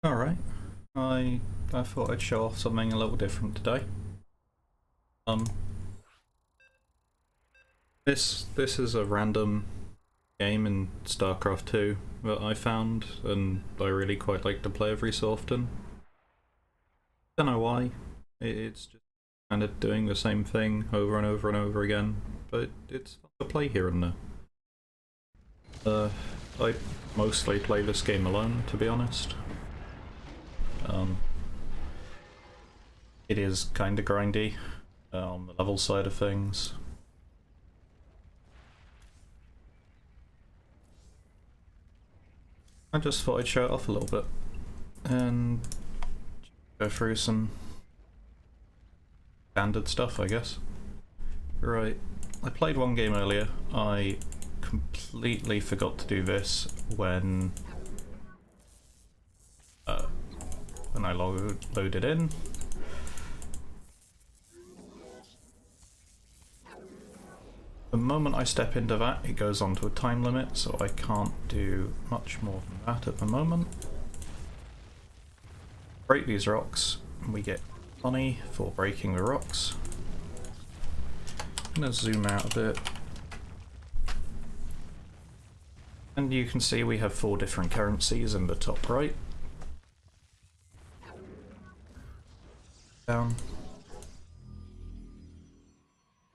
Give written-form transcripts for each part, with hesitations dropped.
Alright, I thought I'd show off something a little different today. Um, this is a random game in StarCraft 2 that I found and I really quite like to play every so often. Don't know why, it's just kind of doing the same thing over and over and over again, but it's fun to play here and there. I mostly play this game alone, to be honest. Um, it is kinda grindy on the level side of things. I just thought I'd show it off a little bit and go through some standard stuff, I guess. Right, I played one game earlier. I completely forgot to do this when I loaded in. The moment I step into that, it goes on to a time limit, so I can't do much more than that at the moment. Break these rocks, and we get money for breaking the rocks. I'm gonna zoom out a bit. And you can see we have 4 different currencies in the top right. Down.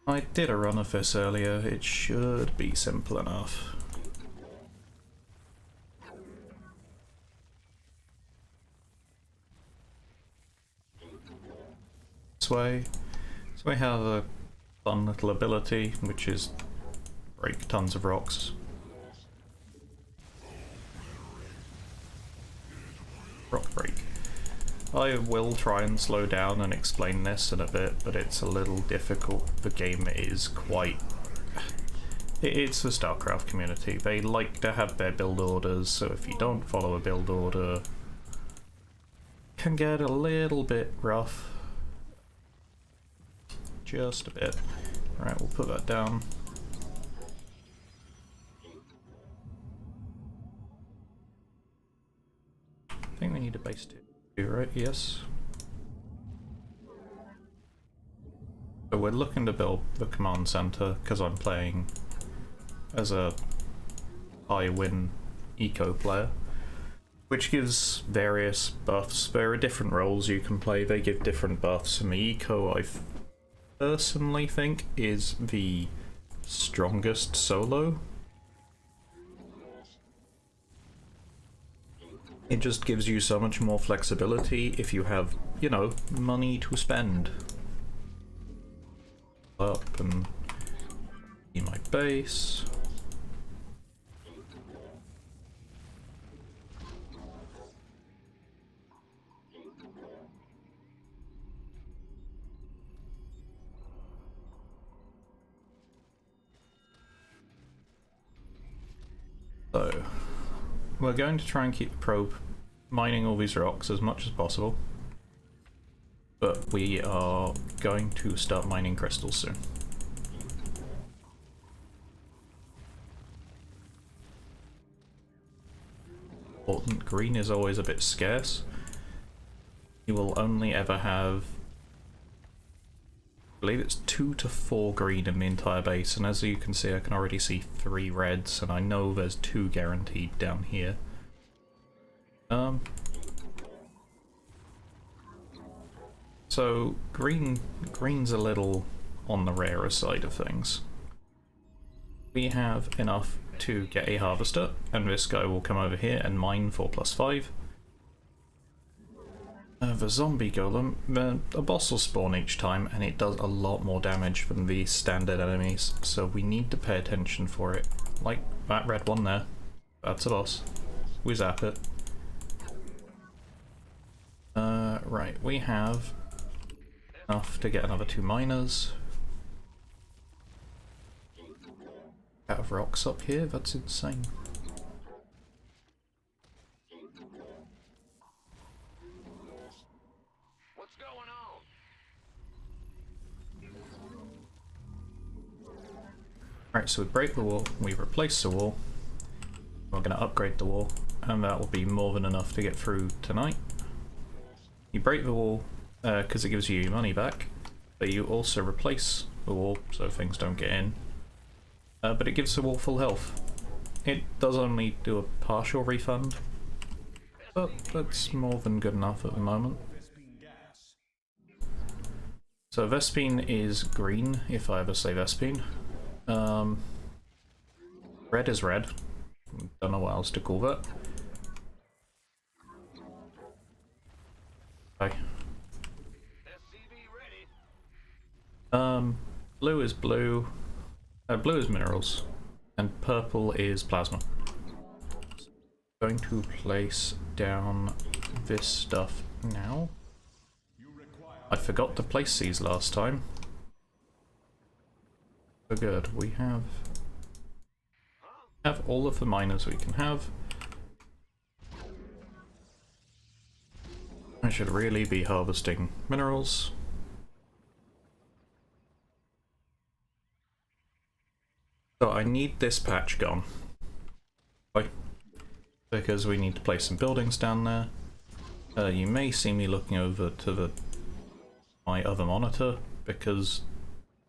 I did a run of this earlier, it should be simple enough. This way. So we have a fun little ability, which is break tons of rocks. Rock break. I will try and slow down and explain this in a bit, but it's a little difficult. The game is quite... It's the StarCraft community. They like to have their build orders, so if you don't follow a build order, it can get a little bit rough. Just a bit. Alright, we'll put that down. I think we need a base 2, right? Yes. So we're looking to build the command center because I'm playing as a high win eco player, which gives various buffs. There are different roles you can play, they give different buffs, and the eco I personally think is the strongest solo. It just gives you so much more flexibility if you have, you know, money to spend. Up and in my base. So, we're going to try and keep the probe mining all these rocks as much as possible, but we are going to start mining crystals soon. Important, green is always a bit scarce. You will only ever have, I believe it's 2 to 4 green in the entire base, and as you can see I can already see 3 reds, and I know there's 2 guaranteed down here. So green's a little on the rarer side of things. We have enough to get a harvester, and this guy will come over here and mine 4+5. The zombie golem, a boss will spawn each time, and it does a lot more damage than the standard enemies, so we need to pay attention for it. Like that red one there, that's a boss. We zap it. Right, we have enough to get another 2 miners. Out of rocks up here, that's insane. What's going on? Right, so we break the wall, we replace the wall, We're going to upgrade the wall, and that will be more than enough to get through tonight. You break the wall because it gives you money back, but you also replace the wall so things don't get in. But it gives the wall full health. It does only do a partial refund, but that's more than good enough at the moment. So Vespine is green, if I ever say Vespine. Red is red. Don't know what else to call that. Okay. Blue is blue. Blue is minerals, and purple is plasma. Going to place down this stuff now. I forgot to place these last time. So good. We have all of the miners we can have. I should really be harvesting minerals. So I need this patch gone. Why? Because we need to place some buildings down there. You may see me looking over to my other monitor because,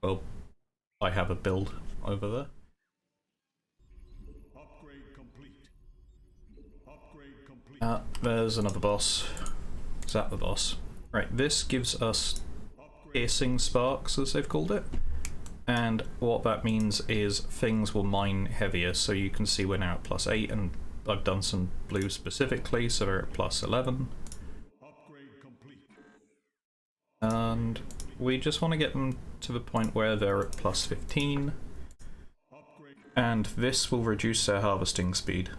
well, I have a build over there. Upgrade complete. Upgrade complete. There's another boss. Is that the boss? Right, this gives us piercing sparks, as they've called it. And what that means is things will mine heavier, so you can see we're now at +8, and I've done some blue specifically, so they're at +11. Upgrade complete. And we just want to get them to the point where they're at +15. Upgrade. And this will reduce their harvesting speed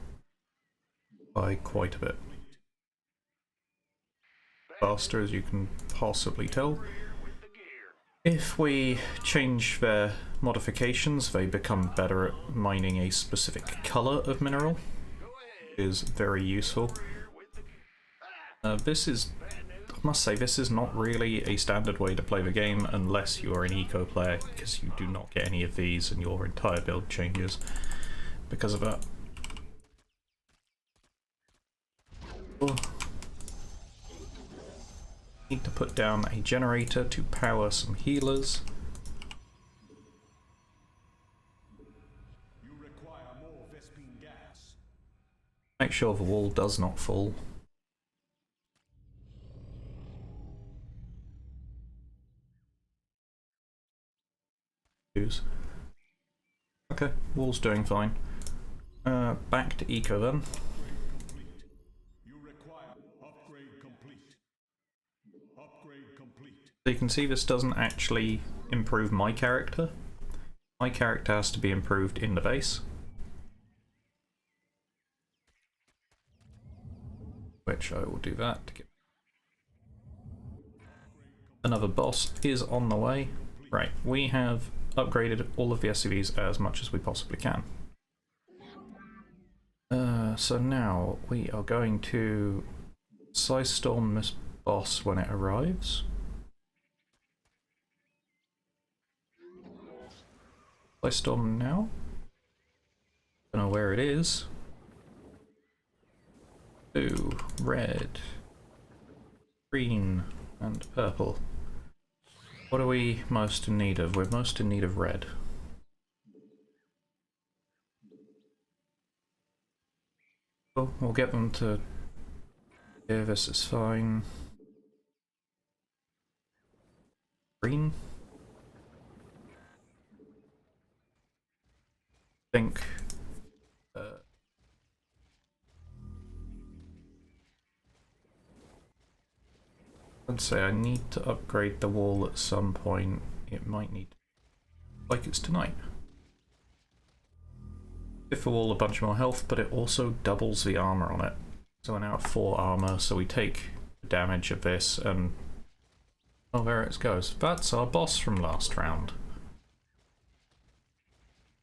by quite a bit. Faster, as you can possibly tell. If we change their modifications, they become better at mining a specific colour of mineral, which is very useful. This is, I must say, this is not really a standard way to play the game unless you are an eco player, because you do not get any of these and your entire build changes because of that. Oh. Need to put down a generator to power some healers. You require more Vespine gas. Make sure the wall does not fall. Okay, wall's doing fine. Back to eco then. You require upgrade complete. Upgrade complete. So you can see this doesn't actually improve my character. My character has to be improved in the base. Which I will do that to get... Another boss is on the way. Right, we have upgraded all of the SCVs as much as we possibly can. So now we are going to size storm this boss when it arrives. Size storm now. Don't know where it is. Blue, red, green, and purple. What are we most in need of? We're most in need of red. Cool, we'll get them to... Yeah, this is fine. Green? I think... I'd say I need to upgrade the wall at some point. It might need... like it's tonight. Give the wall a bunch more health, but it also doubles the armor on it. So we're now at 4 armor, so we take damage of this and... oh, there it goes. That's our boss from last round.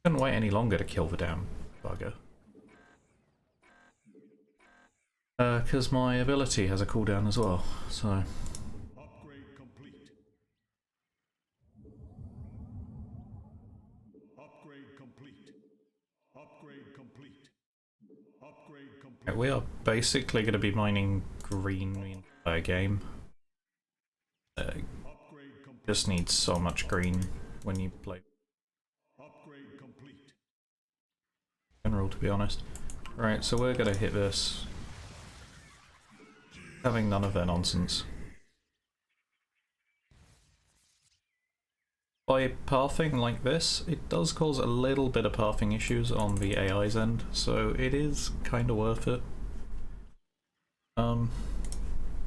Couldn't wait any longer to kill the damn bugger. Because my ability has a cooldown as well, so... Upgrade complete. Upgrade complete. Upgrade complete. we are basically going to be mining green the entire game. Upgrade complete. Just needs so much green when you play Upgrade complete. general, to be honest. Right, so we're going to hit this, having none of their nonsense. By pathing like this, it does cause a little bit of pathing issues on the AI's end, so it is kind of worth it.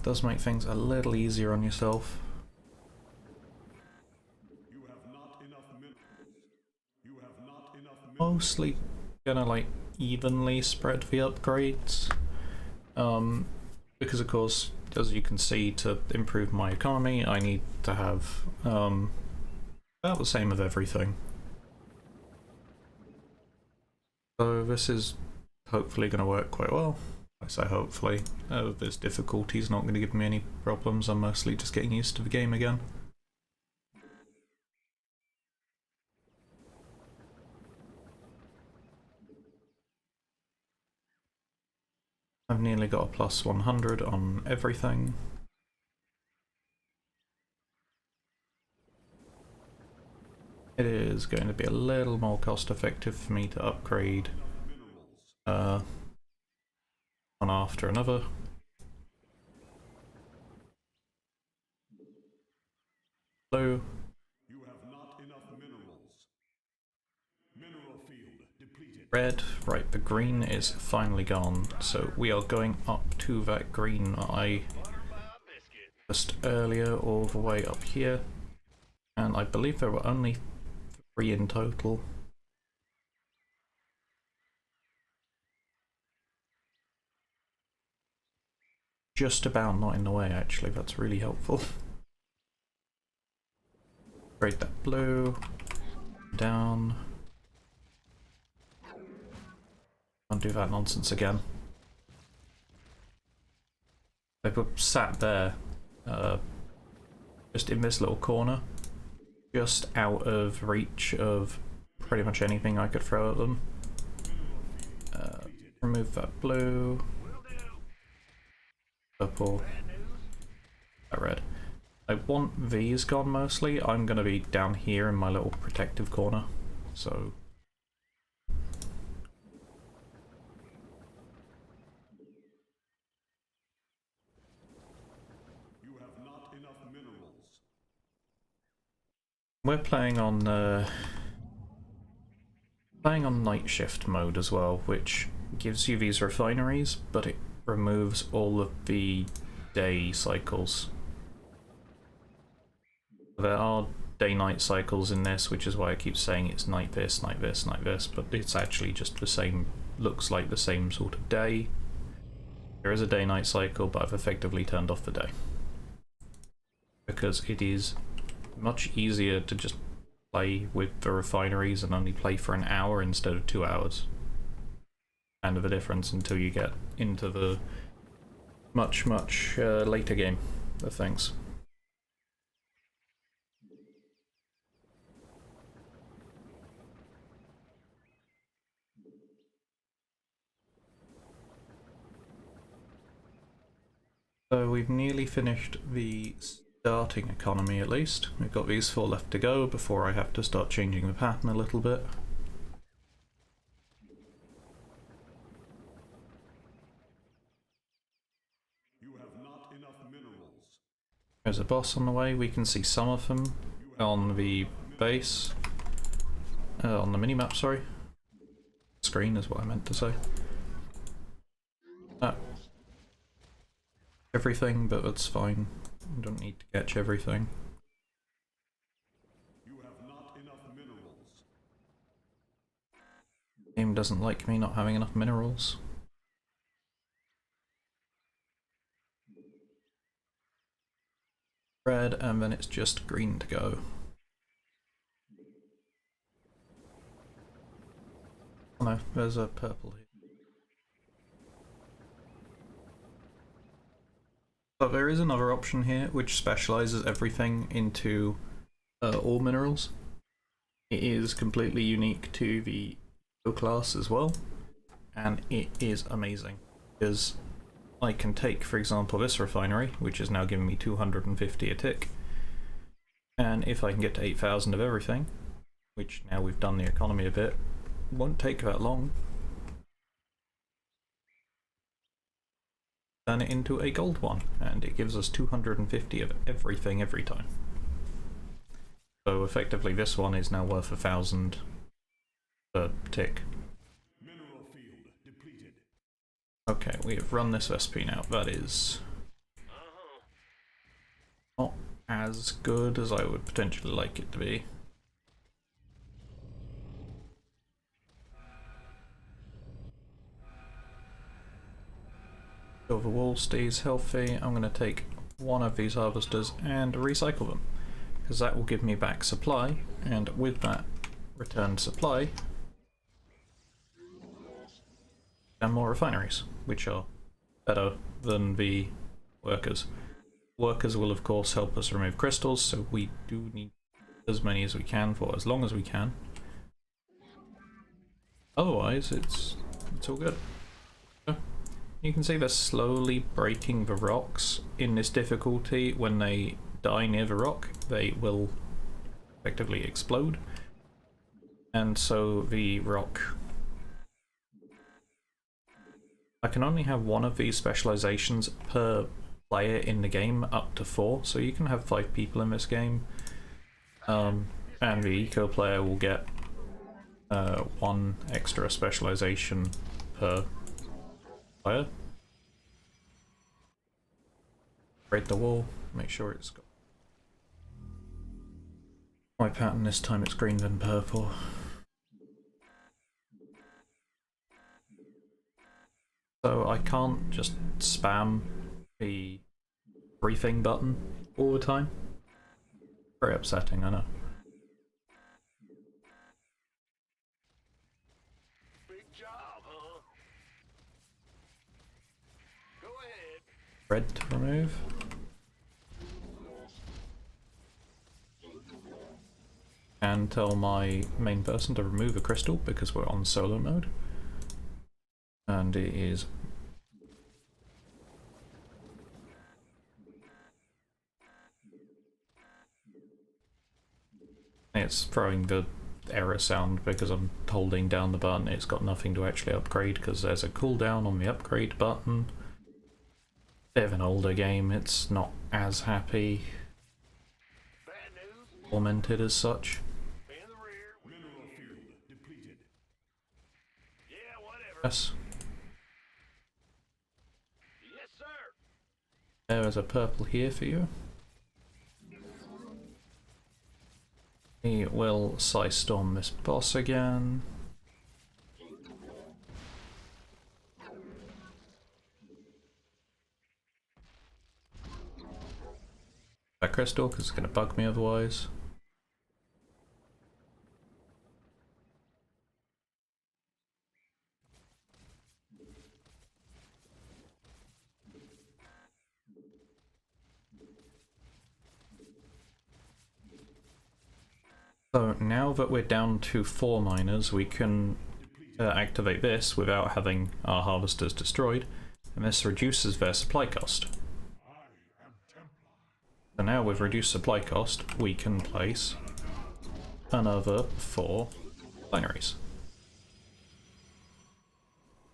Does make things a little easier on yourself. You have not enough minerals. You have not enough minerals. Mostly gonna like evenly spread the upgrades, because of course, as you can see, to improve my economy I need to have about the same of everything. So this is hopefully going to work quite well. I say hopefully. This difficulty is not going to give me any problems. I'm mostly just getting used to the game again. I've nearly got a plus 100 on everything. It is going to be a little more cost effective for me to upgrade one after another. Blue. You have not enough minerals. Mineral field depleted. Red. Right, the green is finally gone, so we are going up to that green I just earlier, all the way up here, and I believe there were only 3 in total. Just about not in the way, actually. That's really helpful. Grade that blue down. Can't do that nonsense again. They were sat there, just in this little corner, just out of reach of pretty much anything I could throw at them. Remove that blue. Purple. That red. I want these gone mostly. I'm going to be down here in my little protective corner, so... You have not enough minerals. We're playing on night shift mode as well, which gives you these refineries, but it removes all of the day cycles. There are day-night cycles in this, which is why I keep saying it's night this, night this, night this, but it's actually just the same, looks like the same sort of day. There is a day-night cycle, but I've effectively turned off the day, because it is much easier to just play with the refineries and only play for an hour instead of 2 hours. Kind of a difference until you get into the much later game of things. So we've nearly finished the starting economy at least. We've got these 4 left to go before I have to start changing the pattern a little bit. You have not enough minerals. There's a boss on the way. We can see some of them on the base. On the minimap, sorry. Screen is what I meant to say. Everything, but that's fine. I don't need to catch everything. You have not enough minerals. The game doesn't like me not having enough minerals. Red, and then it's just green to go. Oh no, there's a purple here. But there is another option here which specializes everything into all minerals. It is completely unique to the class as well, and it is amazing is I can take, for example, this refinery, which is now giving me 250 a tick, and if I can get to 8,000 of everything, which now we've done the economy a bit, won't take that long, turn it into a gold one, and it gives us 250 of everything every time. So effectively this one is now worth 1,000 per tick. Mineral field depleted. Okay, we have run this recipe now. That is not as good as I would potentially like it to be. Silver wool stays healthy. I'm going to take one of these harvesters and recycle them, because that will give me back supply, and with that returned supply and more refineries, which are better than the workers. Workers will of course help us remove crystals, so we do need as many as we can for as long as we can. Otherwise it's all good. You can see they're slowly breaking the rocks in this difficulty. When they die near the rock, they will effectively explode, and so the rock... I can only have one of these specializations per player in the game, up to 4, so you can have 5 people in this game, and the eco player will get 1 extra specialization per player. Break the wall, make sure it's got white pattern. This time it's green then purple. So I can't just spam the briefing button all the time. Very upsetting, I know. Big job, huh? Go ahead. Red to remove. And tell my main person to remove a crystal because we're on solo mode. And it is... it's throwing the error sound because I'm holding down the button. It's got nothing to actually upgrade because there's a cooldown on the upgrade button. Bit of an older game, it's not as happy Bad news. implemented as such. In the rear. Mineral field depleted. Yeah, whatever. Yes, Yes, sir. there is a purple here for you. We will Scythe Storm this boss again. That crystal, because it's going to bug me otherwise. So now that we're down to 4 miners, we can activate this without having our harvesters destroyed, and this reduces their supply cost. So now with reduced supply cost, we can place another 4 refineries.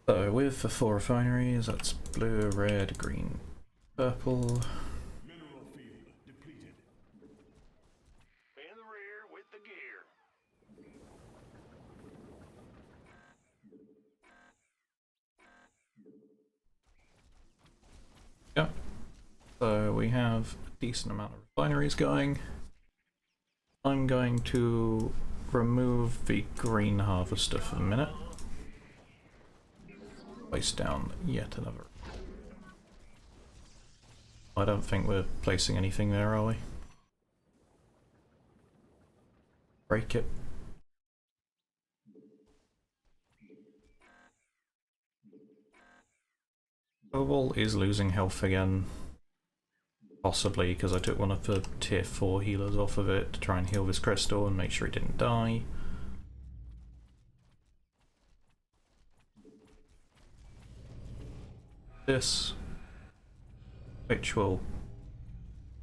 So with the 4 refineries, that's blue, red, green, purple. Mineral field depleted. In the rear with the gear. Yep. So we have a decent amount of refineries going. I'm going to remove the green harvester for a minute. Place down yet another. I don't think we're placing anything there, are we? Break it. Cobalt is losing health again. Possibly because I took one of the tier 4 healers off of it to try and heal this crystal and make sure it didn't die. this, which will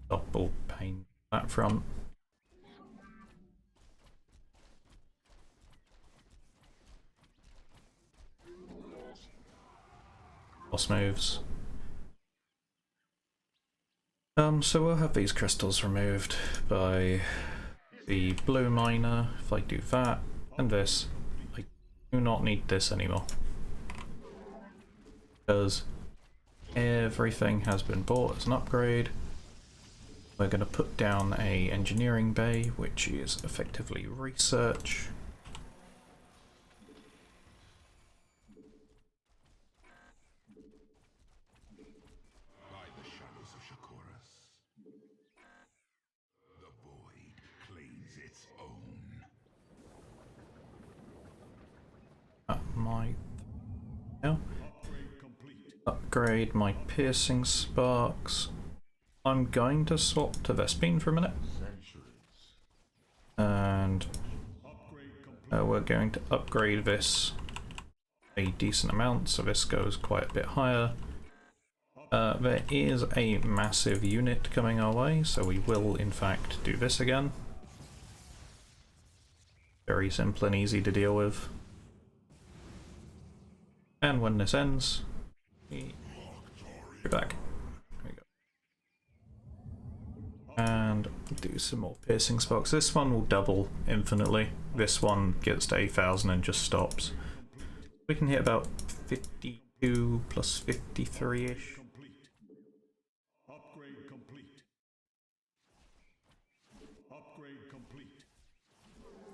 double paint that front. Boss moves. So we'll have these crystals removed by the blue miner. If I do that and this, I do not need this anymore, because everything has been bought as an upgrade. We're going to put down a engineering bay, which is effectively research. By the shadows of Shakuras, the void claims its own. That might now Upgrade complete. upgrade my piercing sparks. I'm going to swap to Vespine for a minute, and we're going to upgrade this a decent amount, so this goes quite a bit higher. There is a massive unit coming our way, so we will in fact do this again. Very simple and easy to deal with. And when this ends, we go back. There we go. And do some more piercing sparks. This one will double infinitely. This one gets to 8,000 and just stops. We can hit about 52 plus 53-ish. Complete. Upgrade complete. Upgrade complete.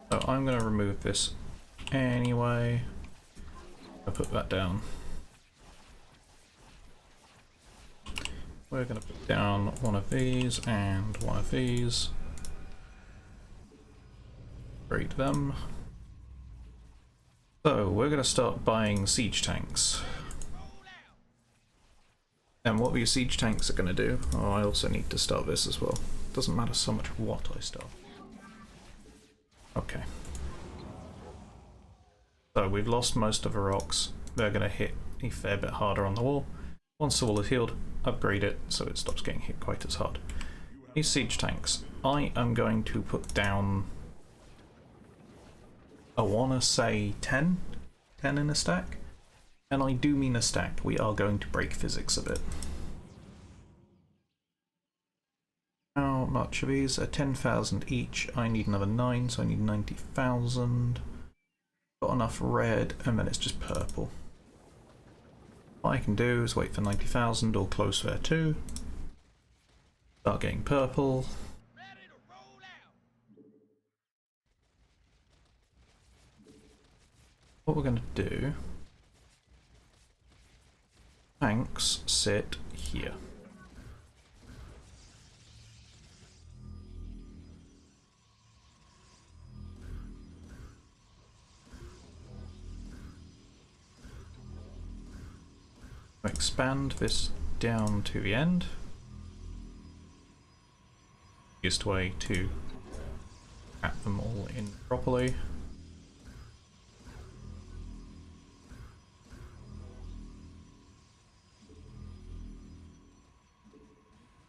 So I'm going to remove this anyway. I'll put that down. We're going to put down one of these and one of these. Upgrade them. So we're going to start buying siege tanks. And what these siege tanks are going to do, oh, I also need to start this as well. Doesn't matter so much what I start. Okay. So we've lost most of the rocks. They're going to hit a fair bit harder on the wall. Once the wall is healed, upgrade it so it stops getting hit quite as hard. These siege tanks, I am going to put down, I want to say 10 in a stack. And I do mean a stack. We are going to break physics a bit. How much of these are 10,000 each? I need another 9, so I need 90,000. Got enough red, and then it's just purple. What I can do is wait for 90,000 or close there too. Start getting purple. What we're going to do, tanks sit here. Expand this down to the end. Easiest way to pat them all in properly.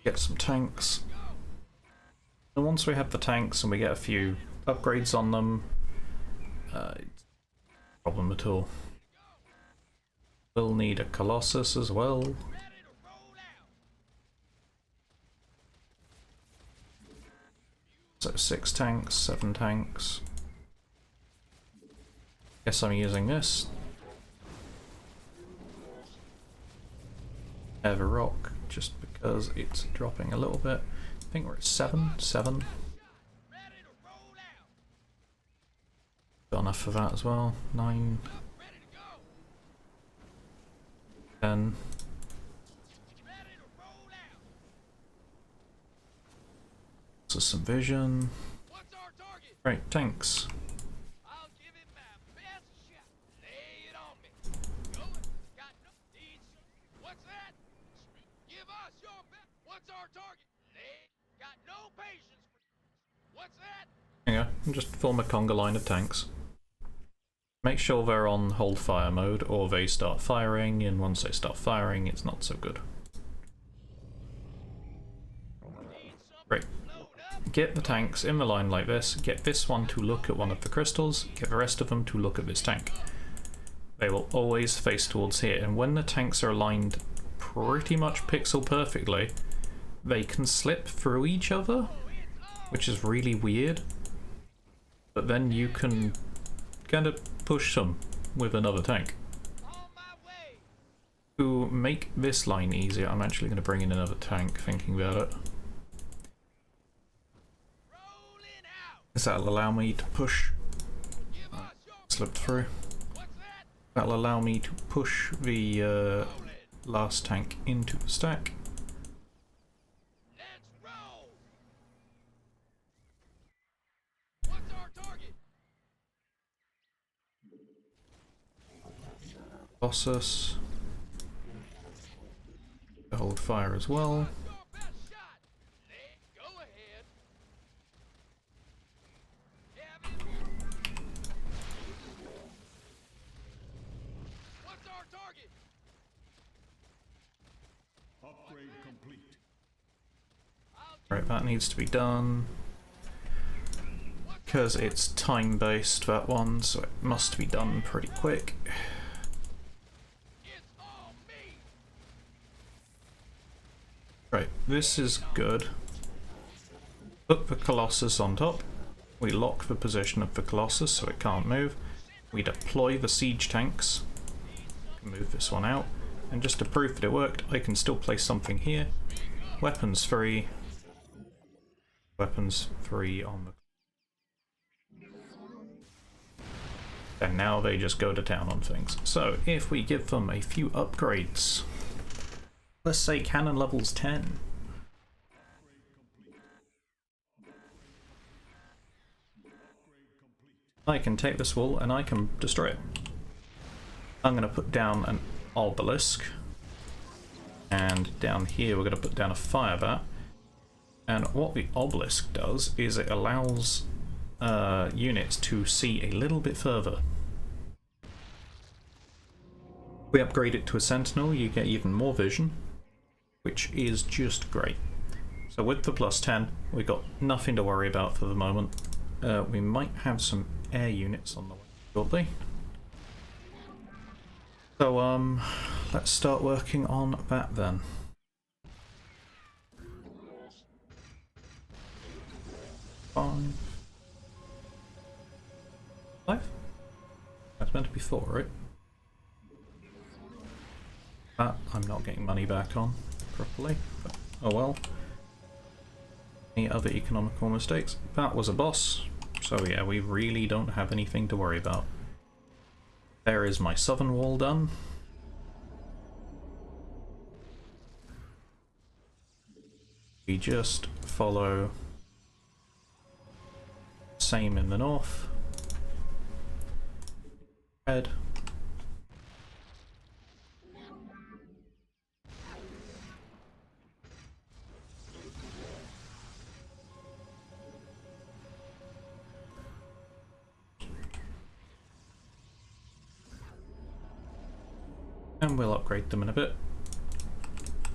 Get some tanks. And once we have the tanks and we get a few upgrades on them, it's no problem at all. We'll need a Colossus as well. So 6 tanks, 7 tanks. Guess I'm using this. Ever rock, just because it's dropping a little bit. I think we're at 7. Got enough for that as well. 9. 10. So some vision. Right, tanks. I'll give it my best shot. Lay it on me. Go it. Got no need. What's that? Give us your best. What's our target? Got no patience. What's that? There you go. Just form a conga line of tanks. Make sure they're on hold fire mode or they start firing, and once they start firing it's not so good. Great. Get the tanks in the line like this, get this one to look at one of the crystals, get the rest of them to look at this tank. They will always face towards here, and when the tanks are aligned pretty much pixel perfectly, they can slip through each other, which is really weird, but then you can kind of push them with another tank. To make this line easier, I'm actually going to bring in another tank, thinking about it. Because that'll allow me to push... slip through. That'll allow me to push the last tank into the stack. Colossus. Hold fire as well. Upgrade complete. Right, that needs to be done. Because it's time based, that one, so it must be done pretty quick. Right, this is good. Put the Colossus on top. We lock the position of the Colossus so it can't move. We deploy the siege tanks. Move this one out. And just to prove that it worked, I can still place something here. Weapons free. Weapons free on the... And now they just go to town on things. So if we give them a few upgrades, let's say cannon levels 10. I can take this wall and I can destroy it. I'm going to put down an obelisk, and down here we're going to put down a fire bat. And what the obelisk does is it allows units to see a little bit further. If we upgrade it to a sentinel, you get even more vision, which is just great. So with the plus 10, we've got nothing to worry about for the moment. We might have some air units on the way shortly. So let's start working on that then. Five. That's meant to be 4, right? That I'm not getting money back on properly, but oh well. Any other economical mistakes? That was a boss, so yeah, we really don't have anything to worry about. There is my southern wall done. We just follow same in the north. Red. And we'll upgrade them in a bit.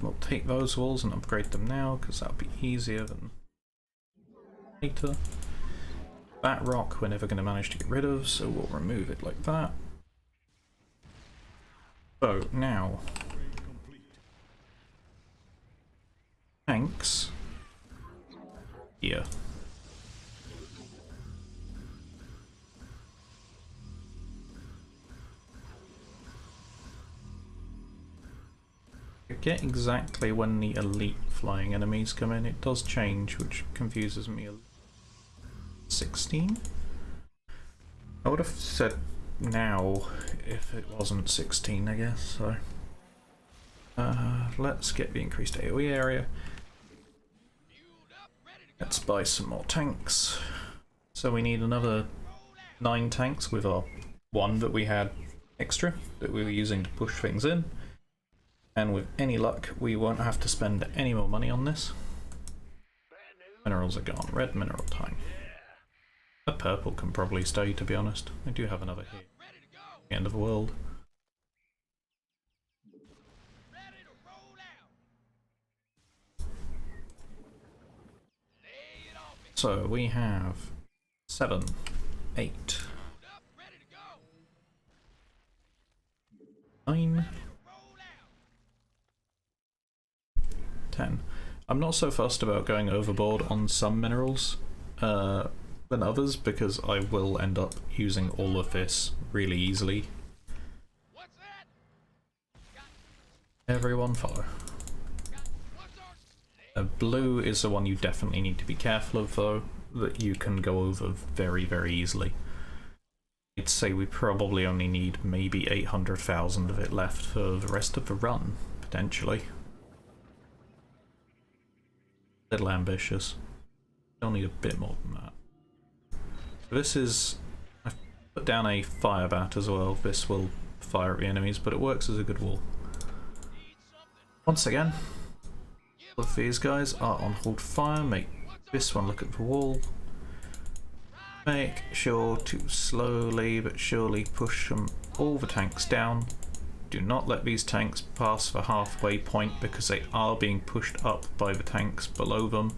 We'll take those walls and upgrade them now, because that'll be easier than later. That rock we're never going to manage to get rid of, so we'll remove it like that. So now, tanks here. I forget exactly when the elite flying enemies come in. It does change, which confuses me. 16? I would have said now if it wasn't 16, I guess. So let's get the increased AoE area. Let's buy some more tanks. So we need another 9 tanks with our 1 that we had extra that we were using to push things in. And with any luck, we won't have to spend any more money on this. Minerals are gone. Red mineral time. The purple can probably stay, to be honest. I do have another here. the end of the world. Ready to roll out. Lay it on me. So we have 7, 8, Hold up, ready to go. 9, Ready to roll out. 10. I'm not so fussed about going overboard on some minerals than others, because I will end up using all of this really easily. What's that? Everyone follow. What's our... Blue is the one you definitely need to be careful of, though, that you can go over very, very easily. I'd say we probably only need maybe 800,000 of it left for the rest of the run, potentially. Little ambitious. Still need a bit more than that. So this is... I've put down a fire bat as well. This will fire at the enemies, but it works as a good wall. Once again, all of these guys are on hold fire. Make this one look at the wall. Make sure to slowly but surely push all the tanks down. Do not let these tanks pass the halfway point, because they are being pushed up by the tanks below them.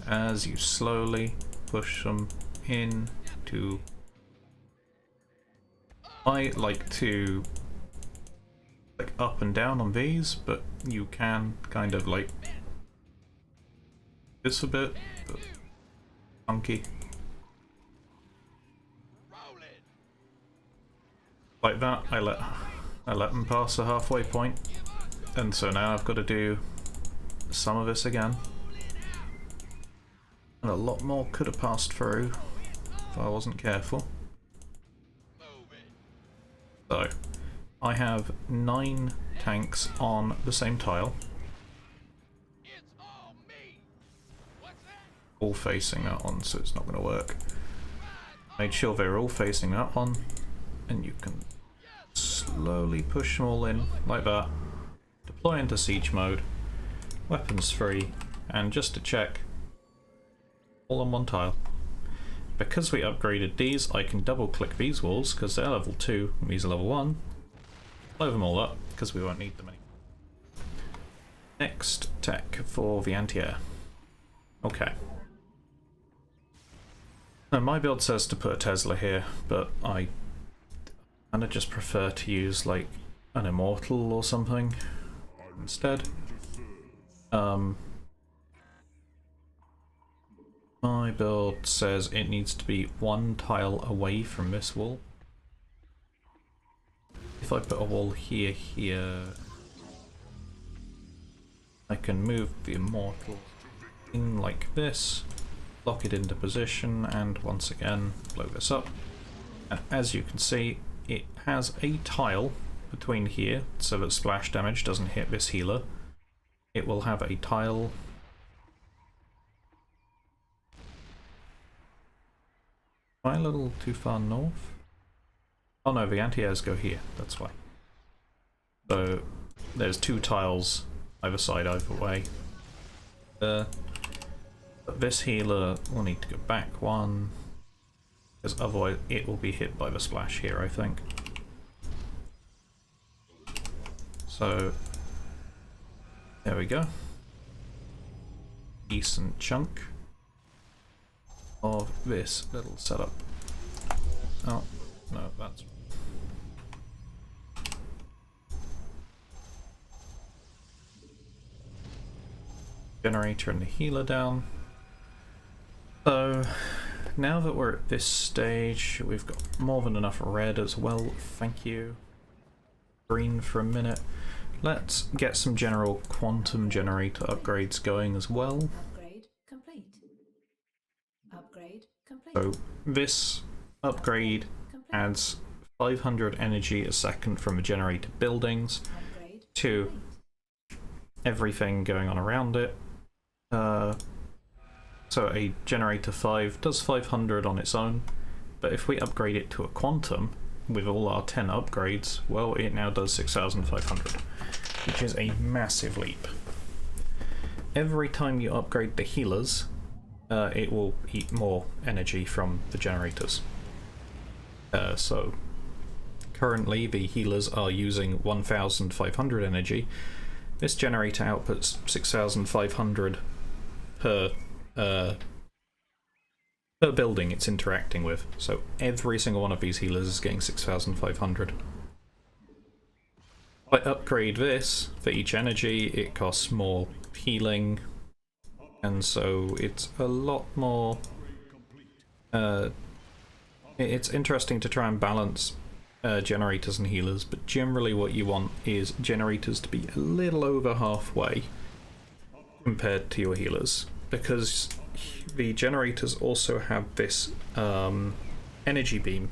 As you slowly push them into... I like to click up and down on these, but you can kind of like this a bit, but funky. Like that, I let them pass the halfway point, and so now I've got to do some of this again. And a lot more could have passed through if I wasn't careful. So, I have 9 tanks on the same tile, all facing that one, so it's not going to work. Made sure they're all facing that one, and you can slowly push them all in like that. Deploy into siege mode, weapons free, and just to check, all on one tile. Because we upgraded these, I can double click these walls because they're level 2 and these are level 1. Blow them all up because we won't need them anymore. Next tech for the anti-air. Okay. Now my build says to put a Tesla here, but I kind of just prefer to use like an Immortal or something instead. My build says it needs to be 1 tile away from this wall. If I put a wall here, I can move the Immortal in like this, lock it into position, and once again blow this up. And as you can see, it has a tile between here so that splash damage doesn't hit this healer. It will have a tile a little too far north. Oh no, the anti-airs go here, that's why. So there's 2 tiles either side, either way. But this healer will need to go back 1, because otherwise it will be hit by the splash here, I think. So there we go. Decent chunk of this little setup. Oh, no, that's... Generator and the healer down. So, now that we're at this stage, we've got more than enough red as well, thank you. Green for a minute. Let's get some general quantum generator upgrades going as well. Upgrade complete. Upgrade complete. So this upgrade adds 500 energy a second from the generator buildings Upgrade to complete. everything going on around it. So a generator 5 does 500 on its own, but if we upgrade it to a quantum with all our 10 upgrades, well, it now does 6,500, which is a massive leap. Every time you upgrade the healers, it will eat more energy from the generators. So Currently, the healers are using 1,500 energy. This generator outputs 6,500 per building it's interacting with. So every single one of these healers is getting 6,500. If I upgrade this for each energy, it costs more healing, and so it's a lot more. It's interesting to try and balance generators and healers, but generally what you want is generators to be a little over halfway compared to your healers, because the generators also have this energy beam,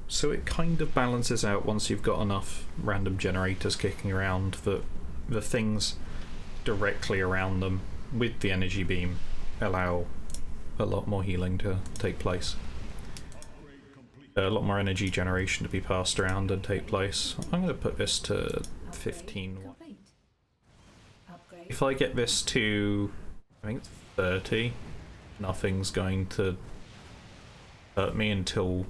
so it kind of balances out once you've got enough random generators kicking around that the things directly around them with the energy beam allow a lot more healing to take place. A lot more energy generation to be passed around and take place. I'm going to put this to 15. Complete. Upgrade. If I get this to, I think it's 30, nothing's going to hurt me until...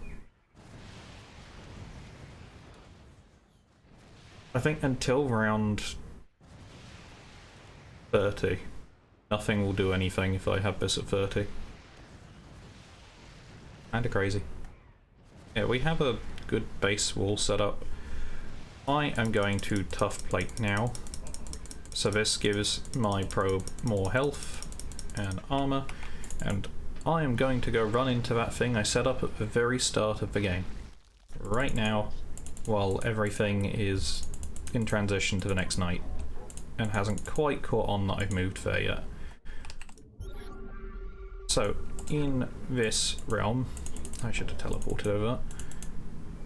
I think until round 30. Nothing will do anything if I have this at 30. Kinda crazy. Yeah, we have a good base wall set up. I am going to tough plate now. So this gives my probe more health and armor, and I am going to go run into that thing I set up at the very start of the game. Right now, while everything is in transition to the next night, and hasn't quite caught on that I've moved there yet. So, in this realm, I should have teleported over.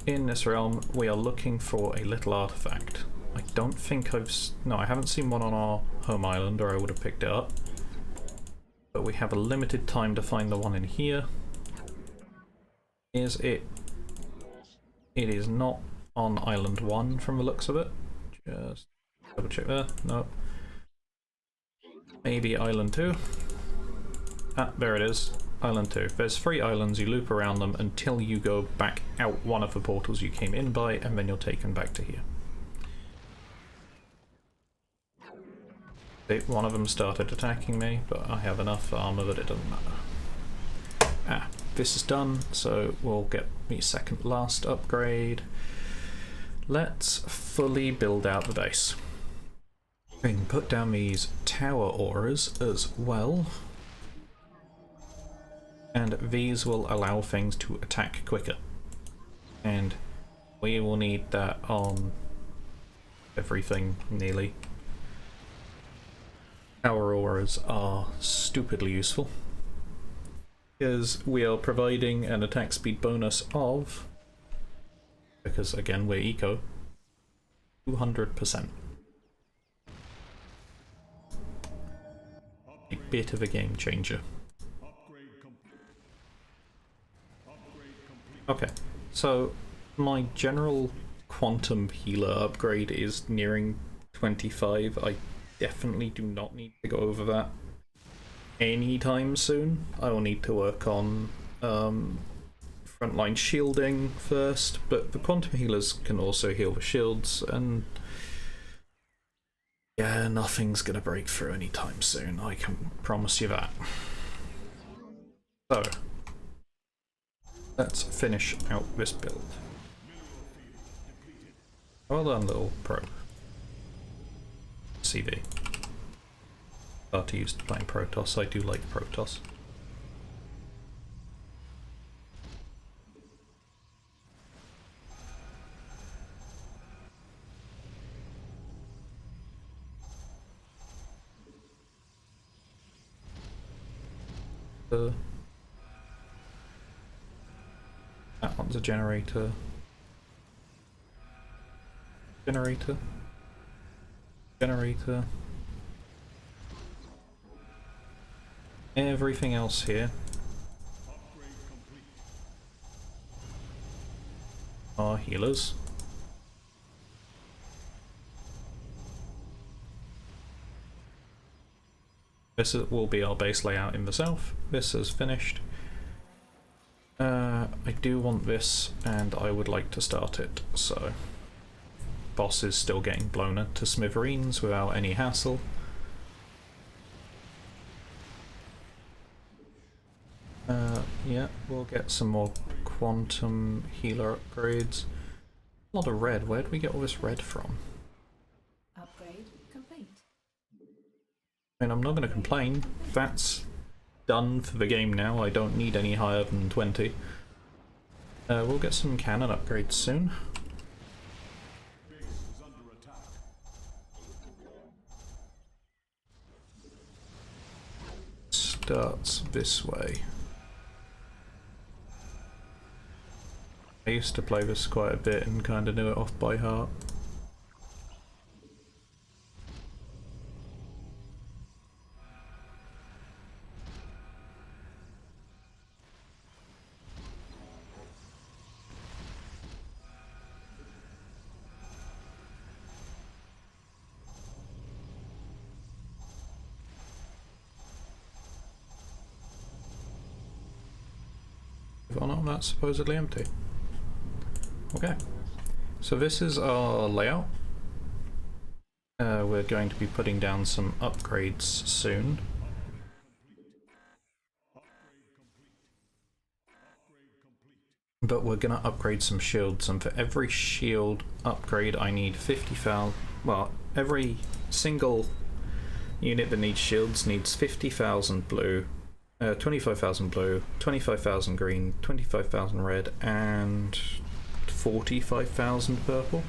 In this realm, we are looking for a little artifact. I don't think no, I haven't seen one on our home island, or I would have picked it up. But we have a limited time to find the one in here. Is it? It is not on Island 1 from the looks of it. Just double check there. No. Maybe Island 2. Ah, there it is. Island 2. There's 3 islands, you loop around them until you go back out one of the portals you came in by, and then you're taken back to here. One of them started attacking me, but I have enough armor that it doesn't matter. Ah, this is done, so we'll get the second last upgrade. Let's fully build out the base. We can put down these tower auras as well. And these will allow things to attack quicker. And we will need that on everything, nearly. Our auras are stupidly useful, because we are providing an attack speed bonus of, because again we're eco, 200%. A bit of a game changer. Okay, so my general quantum healer upgrade is nearing 25. I definitely do not need to go over that anytime soon. I will need to work on frontline shielding first, but the quantum healers can also heal the shields, and yeah, nothing's gonna break through anytime soon, I can promise you that. So, let's finish out this build. Well done, little probe. CV. Far too used to playing Protoss. I do like Protoss. That one's a generator. Generator. Generator. Everything else here are healers. This will be our base layout in the south. This is finished. I do want this, and I would like to start it, so... Boss is still getting blown to smithereens without any hassle. Yeah, we'll get some more quantum healer upgrades. A lot of red. Where do we get all this red from? Upgrade complete. I mean, I'm not going to complain. That's done for the game now. I don't need any higher than 20. We'll get some cannon upgrades soon. Starts this way. I used to play this quite a bit and kind of knew it off by heart. Oh no, that's supposedly empty. Okay, so this is our layout. We're going to be putting down some upgrades soon. But we're going to upgrade some shields, and for every shield upgrade I need 50,000... Well, every single unit that needs shields needs 50,000 blue, 25,000 blue, 25,000 green, 25,000 red, and 45,000 purple.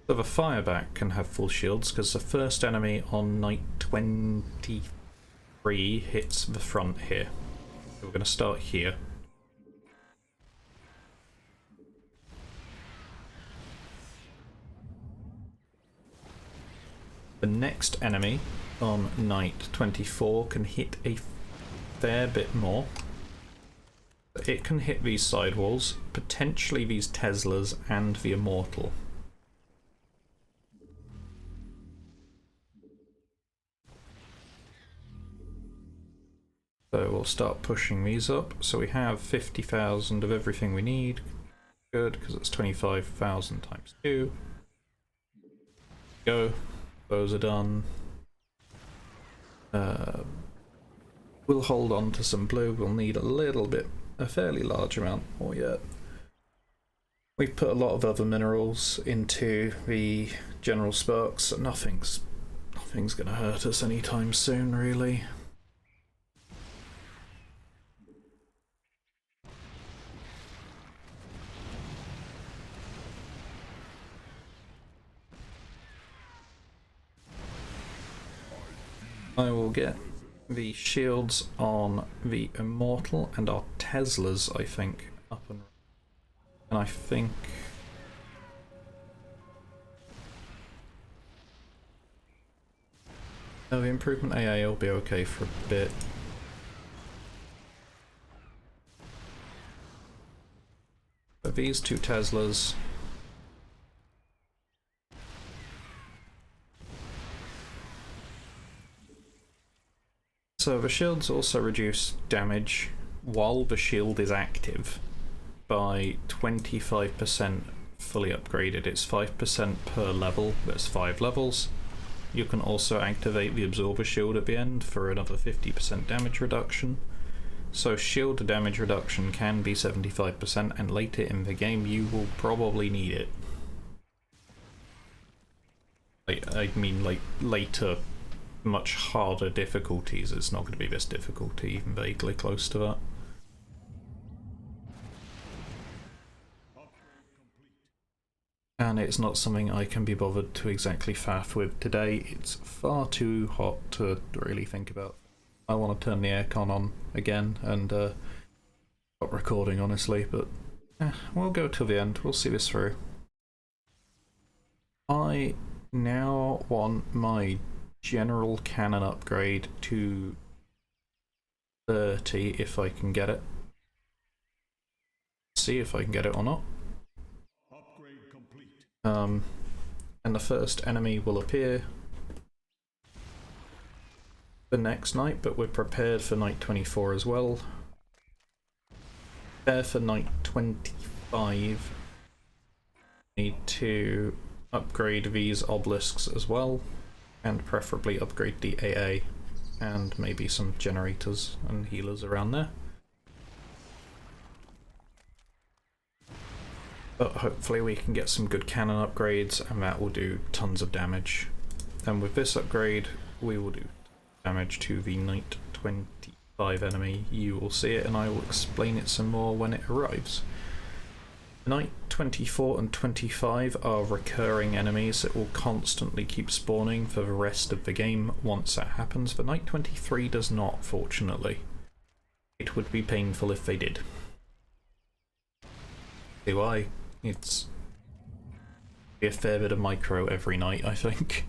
So the fireback can have full shields because the first enemy on night 23 hits the front here. So we're going to start here. The next enemy on night 24 can hit a fair bit more. It can hit these sidewalls, potentially these Teslas and the Immortal. So we'll start pushing these up. So we have 50,000 of everything we need. Good, because it's 25,000 times 2. Go. Those are done. We'll hold on to some blue. We'll need a little bit, a fairly large amount more yet. We've put a lot of other minerals into the general sparks, so nothing's going to hurt us anytime soon, really. I will get the shields on the Immortal and our Teslas, I think, up and I think the improvement AA will be okay for a bit. But these two Teslas, so the shields also reduce damage while the shield is active by 25% fully upgraded. It's 5% per level, there's 5 levels. You can also activate the Absorber Shield at the end for another 50% damage reduction. So shield damage reduction can be 75%, and later in the game you will probably need it. I mean, like, later, much harder difficulties, it's not going to be this difficulty, even vaguely close to that. And it's not something I can be bothered to exactly faff with today. It's far too hot to really think about. I want to turn the aircon on again and stop recording, honestly, but we'll go till the end. We'll see this through. I now want my general cannon upgrade to 30 if I can get it. See if I can get it or not. Upgrade complete. And the first enemy will appear the next night, but we're prepared for night 24 as well. There for night 25. Need to upgrade these obelisks as well, and preferably upgrade the AA, and maybe some generators and healers around there. But hopefully we can get some good cannon upgrades, and that will do tons of damage. And with this upgrade, we will do damage to the Knight 25 enemy. You will see it, and I will explain it some more when it arrives. Knight 24 and 25 are recurring enemies that will constantly keep spawning for the rest of the game once that happens. The Knight 23 does not, fortunately. It would be painful if they did. See why? It's a fair bit of micro every night, I think.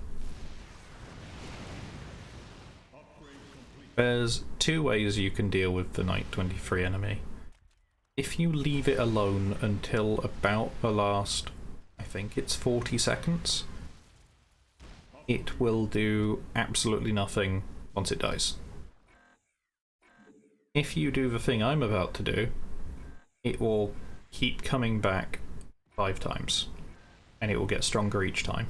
There's two ways you can deal with the Knight 23 enemy. If you leave it alone until about the last, I think it's 40 seconds, it will do absolutely nothing once it dies. If you do the thing I'm about to do, it will keep coming back 5 times, and it will get stronger each time.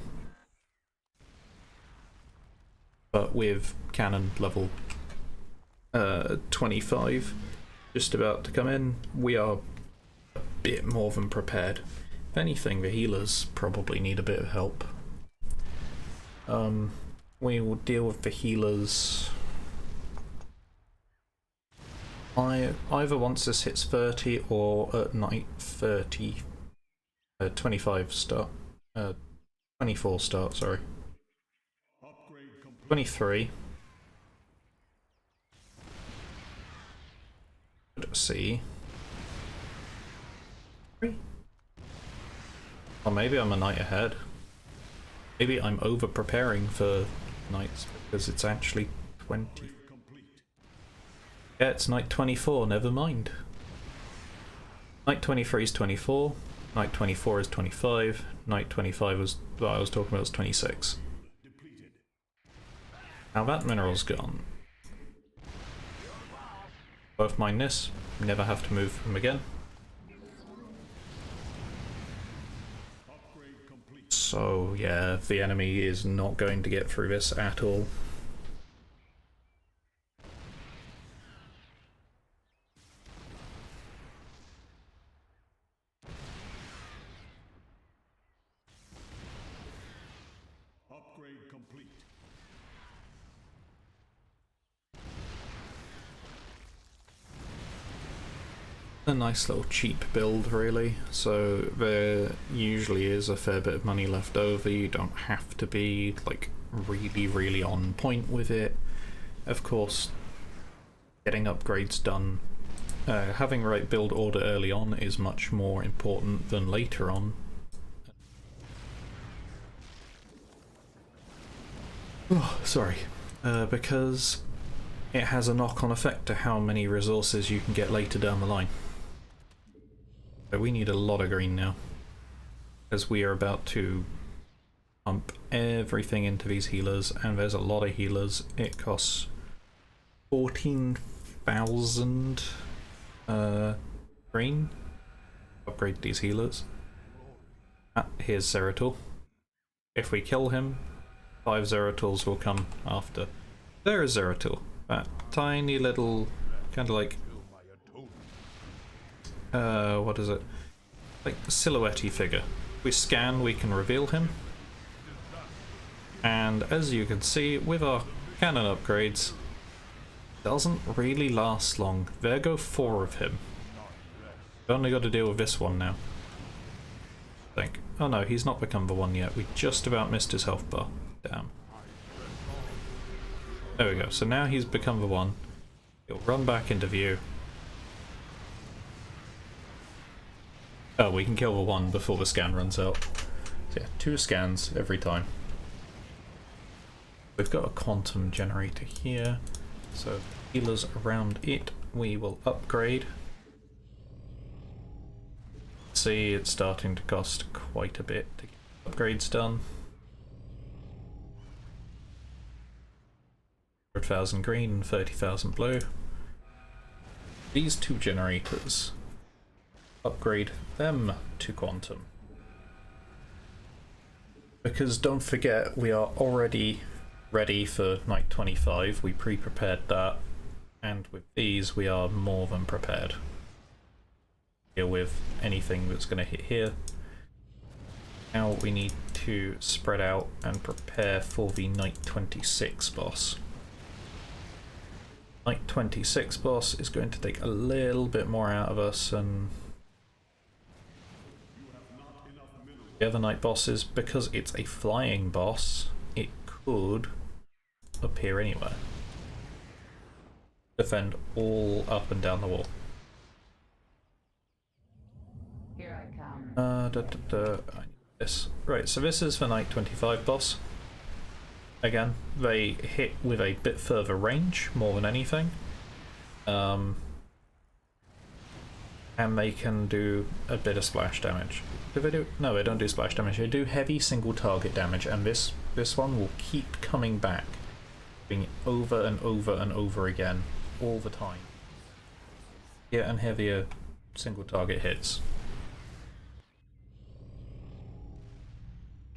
But with cannon level 25 just about to come in, we are a bit more than prepared. If anything, the healers probably need a bit of help. We will deal with the healers either once this hits 30 or at night 30, 25 start, 24 start, sorry. 23. Let's see. Or maybe I'm a night ahead. Maybe I'm over preparing for nights because it's actually 20. Yeah, it's night 24, never mind. Night 23 is 24, night 24 is 25, night 25 was what I was talking about was 26. Now that mineral's gone. Both mine this, never have to move them again. So yeah, the enemy is not going to get through this at all. Upgrade complete. A nice little cheap build, really, so there usually is a fair bit of money left over. You don't have to be like really on point with it. Of course, getting upgrades done, having the right build order early on is much more important than later on. Oh, sorry, because it has a knock-on effect to how many resources you can get later down the line. So we need a lot of green now, as we are about to pump everything into these healers, and there's a lot of healers. It costs 14,000 green. Upgrade these healers. Here's Zeratul. If we kill him, 5 Zeratools will come after. There is Zeratul, that tiny little kind of like what is it? Like silhouette-y figure. If we scan, we can reveal him. And as you can see, with our cannon upgrades, doesn't really last long. There go 4 of him. We've only got to deal with this one now, I think. Oh no, he's not become the one yet. We just about missed his health bar. Damn. There we go. So now he's become the one. He'll run back into view. Oh, we can kill the one before the scan runs out. So yeah, 2 scans every time. We've got a quantum generator here, so healers around it we will upgrade. See, it's starting to cost quite a bit to get upgrades done. 100,000 green and 30,000 blue. These 2 generators upgrade them to quantum. Because don't forget, we are already ready for night 25, we pre-prepared that, and with these we are more than prepared. Deal with anything that's going to hit here. Now we need to spread out and prepare for the night 26 boss. Night 26 boss is going to take a little bit more out of us and the other night bosses. Because it's a flying boss, it could appear anywhere. Defend all up and down the wall. Here I come. I need this. Right, so this is the night 25 boss. Again, they hit with a bit further range, more than anything. And they can do a bit of splash damage. Do they do? No, they don't do splash damage. They do heavy single target damage, and this one will keep coming back, being over and over and over again, all the time. Yeah, and heavier single target hits.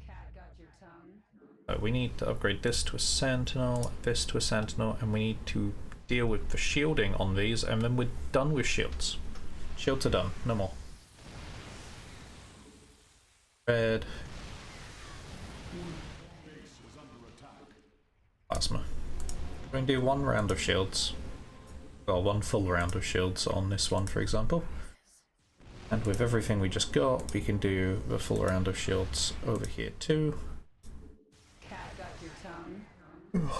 Cat got your tongue. We need to upgrade this to a sentinel, this to a sentinel, and we need to deal with the shielding on these, and then we're done with shields. Shields are done, no more. Red. Plasma. We're going to do one round of shields. Well, one full round of shields on this one, for example. And with everything we just got, we can do the full round of shields over here too. Cat got your tongue.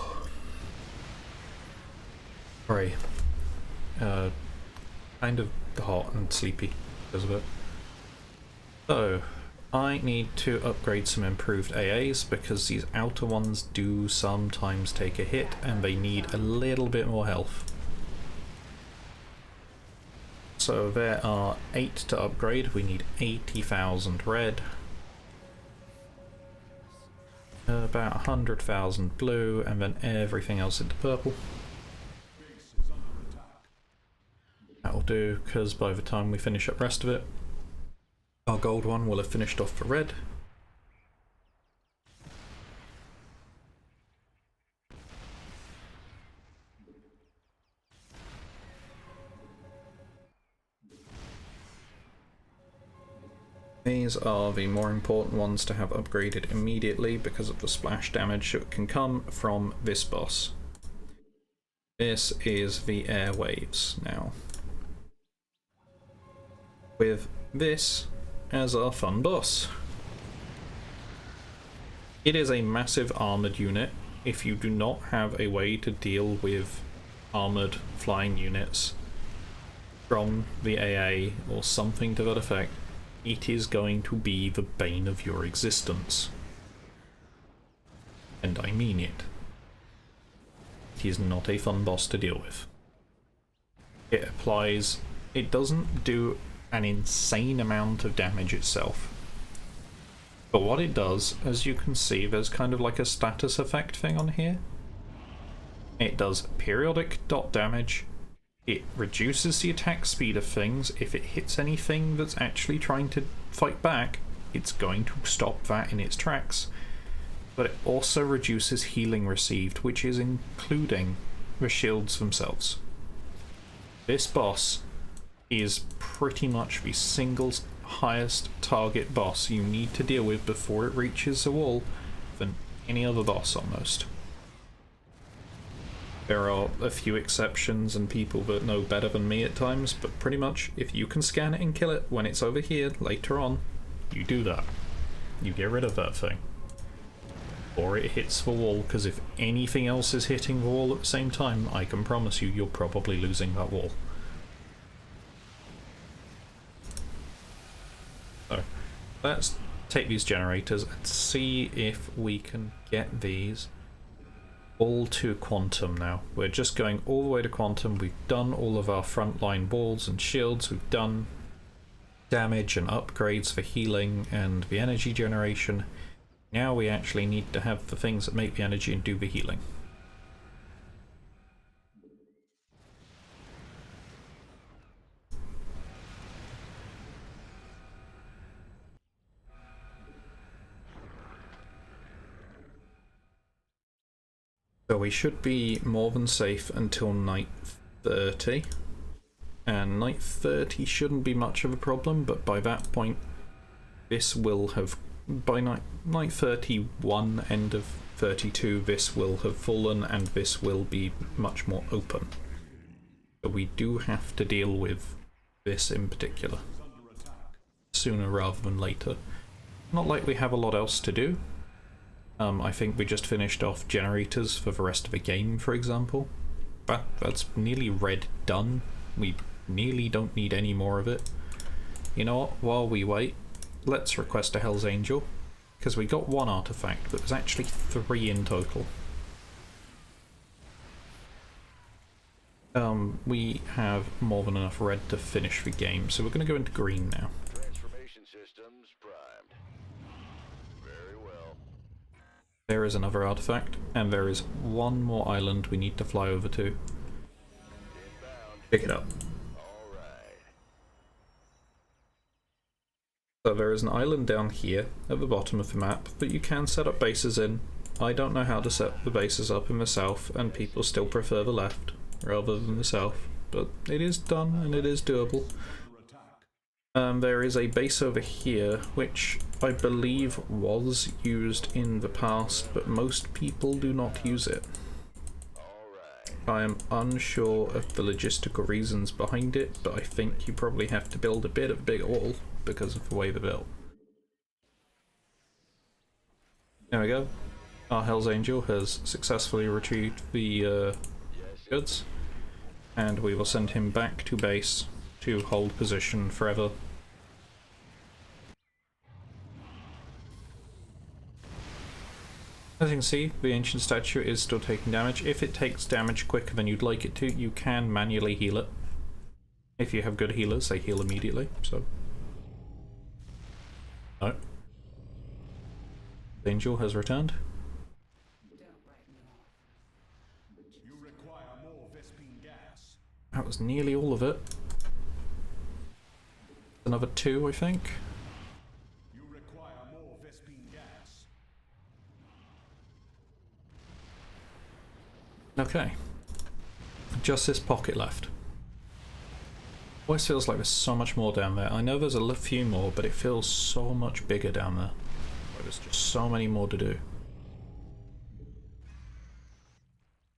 Sorry. Kind of hot and sleepy because of it. So, I need to upgrade some improved AAs because these outer ones do sometimes take a hit and they need a little bit more health. So there are 8 to upgrade. We need 80,000 red, about 100,000 blue, and then everything else into purple. That'll do, because by the time we finish up the rest of it, our gold one will have finished off for red. These are the more important ones to have upgraded immediately because of the splash damage that can come from this boss. This is the air waves now. With this as our fun boss. It is a massive armoured unit. If you do not have a way to deal with armoured flying units from the AA or something to that effect, it is going to be the bane of your existence. And I mean it. It is not a fun boss to deal with. It doesn't do an insane amount of damage itself. But what it does, as you can see, there's kind of like a status effect thing on here. It does periodic dot damage. It reduces the attack speed of things. If it hits anything that's actually trying to fight back, it's going to stop that in its tracks. But it also reduces healing received, which is including the shields themselves. This boss is pretty much the single highest target boss you need to deal with before it reaches the wall than any other boss almost. There are a few exceptions and people that know better than me at times, but pretty much if you can scan it and kill it when it's over here later on, you do that. You get rid of that thing. Or it hits the wall, because if anything else is hitting the wall at the same time, I can promise you you're probably losing that wall. So, let's take these generators and see if we can get these all to quantum now. We're just going all the way to quantum. We've done all of our frontline walls and shields. We've done damage and upgrades for healing and the energy generation. Now we actually need to have the things that make the energy and do the healing. So we should be more than safe until night 30. And night 30 shouldn't be much of a problem, but by that point, this will have, by night 31, end of 32, this will have fallen and this will be much more open. So we do have to deal with this in particular, sooner rather than later. Not like we have a lot else to do. I think we just finished off generators for the rest of the game, for example. That's nearly red done. We nearly don't need any more of it. You know what, while we wait, let's request a Hell's Angel, because we got one artifact, but there's actually 3 in total. We have more than enough red to finish the game, so we're going to go into green now. Transformation systems primed. Very well. There is another artifact, and there is one more island we need to fly over to. Inbound. Pick it up. All right. So there is an island down here at the bottom of the map that you can set up bases in. I don't know how to set the bases up in the south, and people still prefer the left rather than the south, but it is done and it is doable. There is a base over here which I believe was used in the past, but most people do not use it. I am unsure of the logistical reasons behind it, but I think you probably have to build a bit of a bigger wall because of the way they're built. There we go. Our Hell's Angel has successfully retrieved the goods, and we will send him back to base to hold position forever. As you can see, the ancient statue is still taking damage. If it takes damage quicker than you'd like it to, you can manually heal it. If you have good healers, they heal immediately, so... No. The Angel has returned. You require more Vespine gas. That was nearly all of it. Another 2, I think. You require more Vespine gas. Okay. Just this pocket left. Always feels like there's so much more down there. I know there's a few more, but it feels so much bigger down there. There's just so many more to do.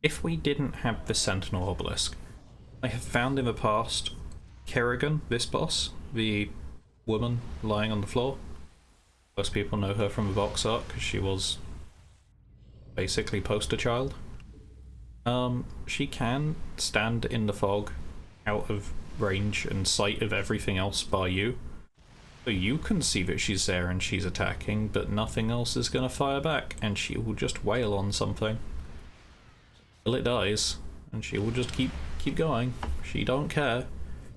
If we didn't have the Sentinel Obelisk, I have found in the past Kerrigan, this boss, the woman lying on the floor. Most people know her from the box art because she was basically poster child. She can stand in the fog out of range and sight of everything else bar you. So you can see that she's there and she's attacking, but nothing else is going to fire back, and she will just wail on something till it dies, and she will just keep going. She don't care.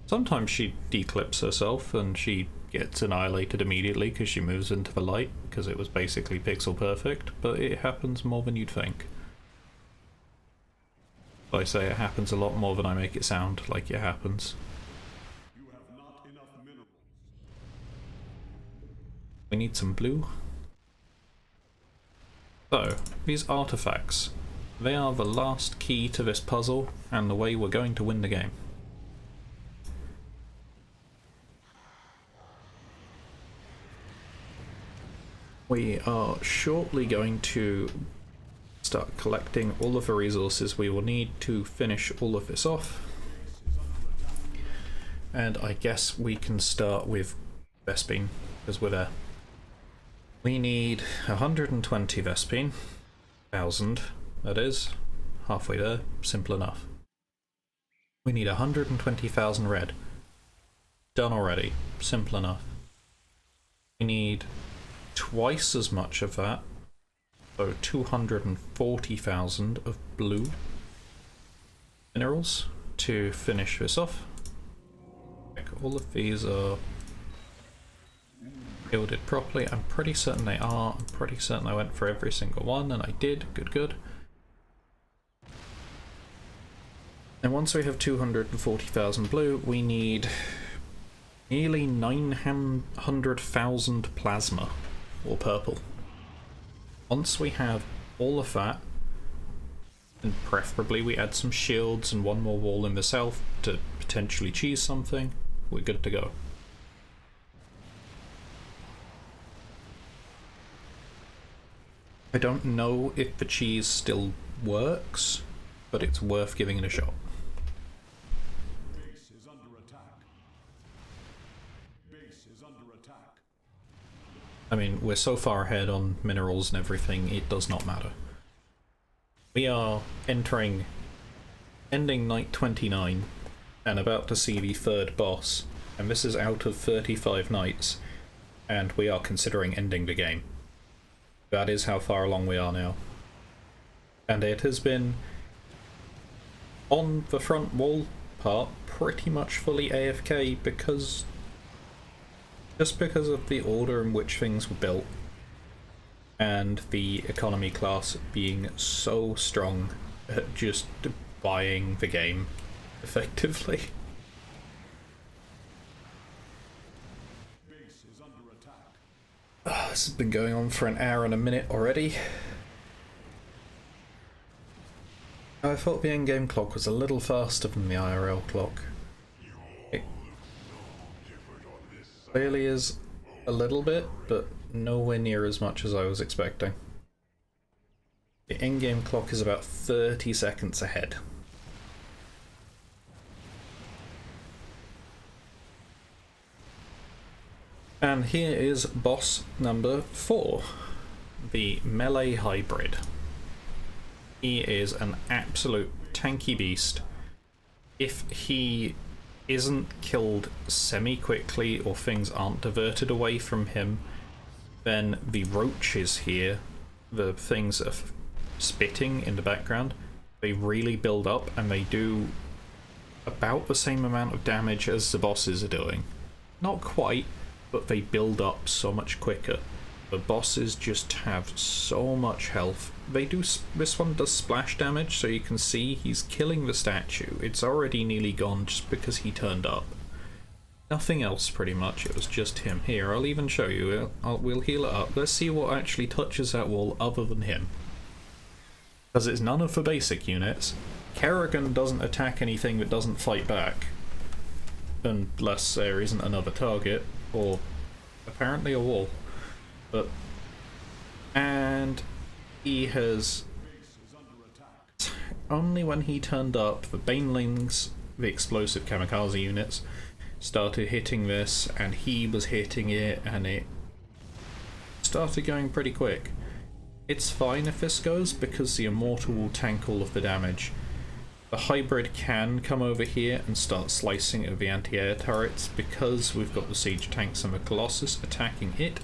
Sometimes she declips herself and she gets annihilated immediately because she moves into the light, because it was basically pixel perfect, but it happens more than you'd think. I say it happens a lot more than I make it sound like it happens. You have not enough minerals. We need some blue. So, these artifacts, they are the last key to this puzzle and the way we're going to win the game. We are shortly going to start collecting all of the resources we will need to finish all of this off. And I guess we can start with Vespine, because we're there. We need 120 Vespine. 1,000, that is. Halfway there, simple enough. We need 120,000 red. Done already, simple enough. We need twice as much of that. So 240,000 of blue minerals to finish this off. All of these are gilded properly. I'm pretty certain they are. I'm pretty certain I went for every single one, and I did. Good. And once we have 240,000 blue, we need nearly 900,000 plasma, or purple. Once we have all of that, And preferably we add some shields and one more wall in the south to potentially cheese something. We're good to go. I don't know if the cheese still works, but it's worth giving it a shot. Base is under attack. Base is under attack. I mean, we're so far ahead on minerals and everything, it does not matter. We are ending night 29 and about to see the third boss, and this is out of 35 nights, and we are considering ending the game. That is how far along we are now. And it has been, on the front wall part, pretty much fully AFK just because of the order in which things were built, and the economy class being so strong at just buying the game, effectively. Base is under attack. This has been going on for an hour and a minute already. I thought the endgame clock was a little faster than the IRL clock. It clearly is a little bit, but nowhere near as much as I was expecting. The endgame clock is about 30 seconds ahead. And here is boss number 4, the melee hybrid. He is an absolute tanky beast. If he isn't killed semi-quickly or things aren't diverted away from him, then the roaches here, the things that are spitting in the background, they really build up and they do about the same amount of damage as the bosses are doing. Not quite, but they build up so much quicker. The bosses just have so much health. They do. This one does splash damage, so you can see he's killing the statue. It's already nearly gone just because he turned up. Nothing else, pretty much. It was just him. Here, I'll even show you. We'll heal it up. Let's see what actually touches that wall other than him. Because it's none of the basic units. Kerrigan doesn't attack anything that doesn't fight back. Unless there isn't another target, or apparently a wall. And he has, only when he turned up, the banelings, the explosive kamikaze units, started hitting this, and he was hitting it, and it started going pretty quick. It's fine if this goes, because the Immortal will tank all of the damage. The hybrid can come over here and start slicing at the anti-air turrets, because we've got the siege tanks and the Colossus attacking it,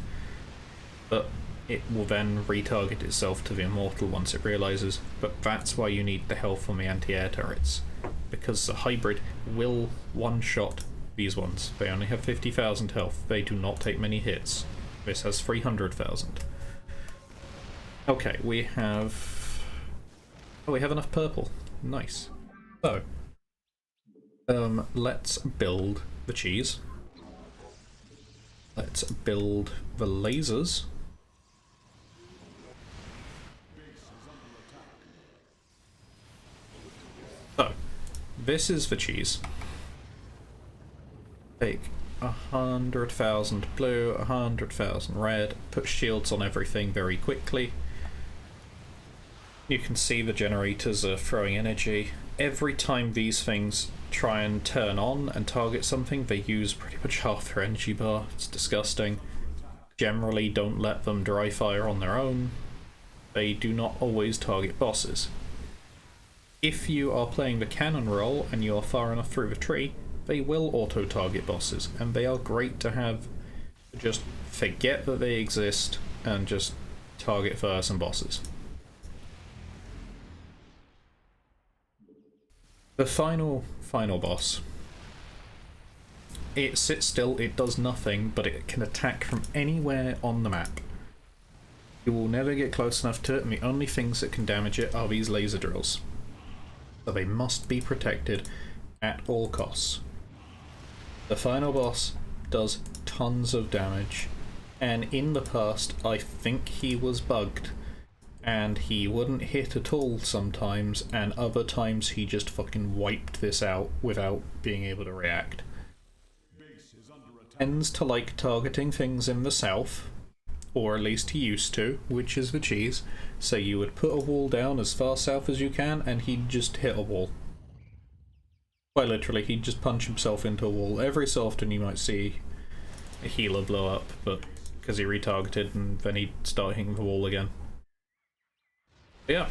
but it will then retarget itself to the Immortal once it realises. But that's why you need the health on the anti-air turrets, because the hybrid will one-shot these ones. They only have 50,000 health, they do not take many hits. This has 300,000. Okay, we have... oh, we have enough purple. Nice. So, let's build the cheese. Let's build the lasers. So, this is the cheese. Take 100,000 blue, 100,000 red, put shields on everything very quickly. You can see the generators are throwing energy. Every time these things try and turn on and target something, they use pretty much half their energy bar. It's disgusting. Generally don't let them dry fire on their own. They do not always target bosses. If you are playing the cannon role and you are far enough through the tree, they will auto-target bosses, and they are great to have. Just forget that they exist and just target first and bosses. The final boss. It sits still, it does nothing, but it can attack from anywhere on the map. You will never get close enough to it, and the only things that can damage it are these laser drills. So they must be protected at all costs. The final boss does tons of damage, and in the past I think he was bugged and he wouldn't hit at all sometimes, and other times he just fucking wiped this out without being able to react. Tends to like targeting things in the south, or at least he used to, which is the cheese. So you would put a wall down as far south as you can, and he'd just hit a wall. Quite literally, he'd just punch himself into a wall. Every so often you might see a healer blow up, but because he retargeted, and then he'd start hitting the wall again. But yeah,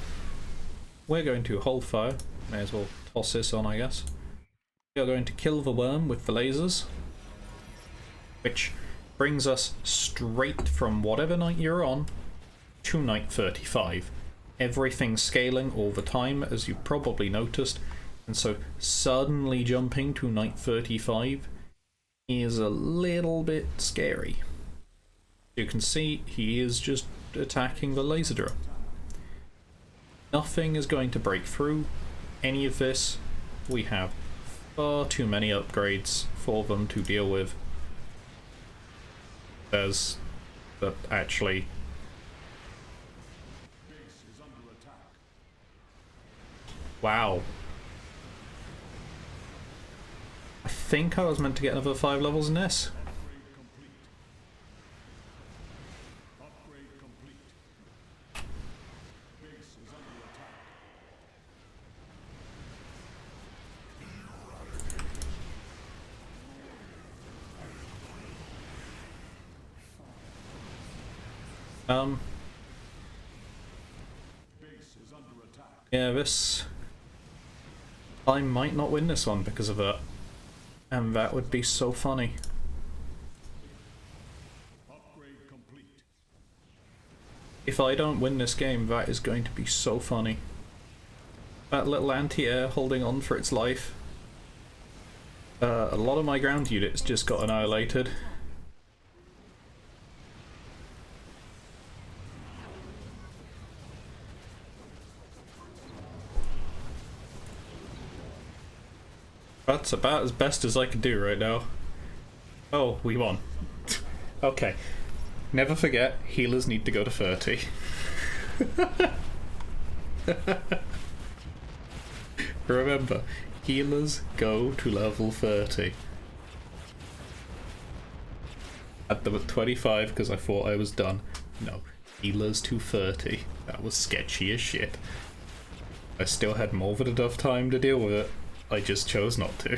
we're going to hold fire. May as well toss this on, I guess. We are going to kill the worm with the lasers, which brings us straight from whatever night you're on to night 35. Everything's scaling all the time, as you've probably noticed, and so suddenly jumping to night 35 is a little bit scary. You can see he is just attacking the laser drone. Nothing is going to break through any of this. We have far too many upgrades for them to deal with. There's that actually. Wow. I think I was meant to get another 5 levels in this. Yeah, this... I might not win this one because of that. And that would be so funny. If I don't win this game, that is going to be so funny. That little anti-air holding on for its life. A lot of my ground units just got annihilated. That's about as best as I can do right now. Oh, we won. Okay. Never forget, healers need to go to 30. Remember, healers go to level 30. At them at 25 because I thought I was done. No, healers to 30. That was sketchy as shit. I still had more than enough time to deal with it. I just chose not to.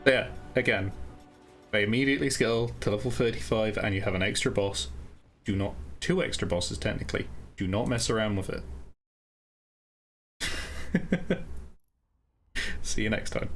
Yeah, again, they immediately scale to level 35 and you have an extra boss. Do not, 2 extra bosses technically. Do not mess around with it. See you next time.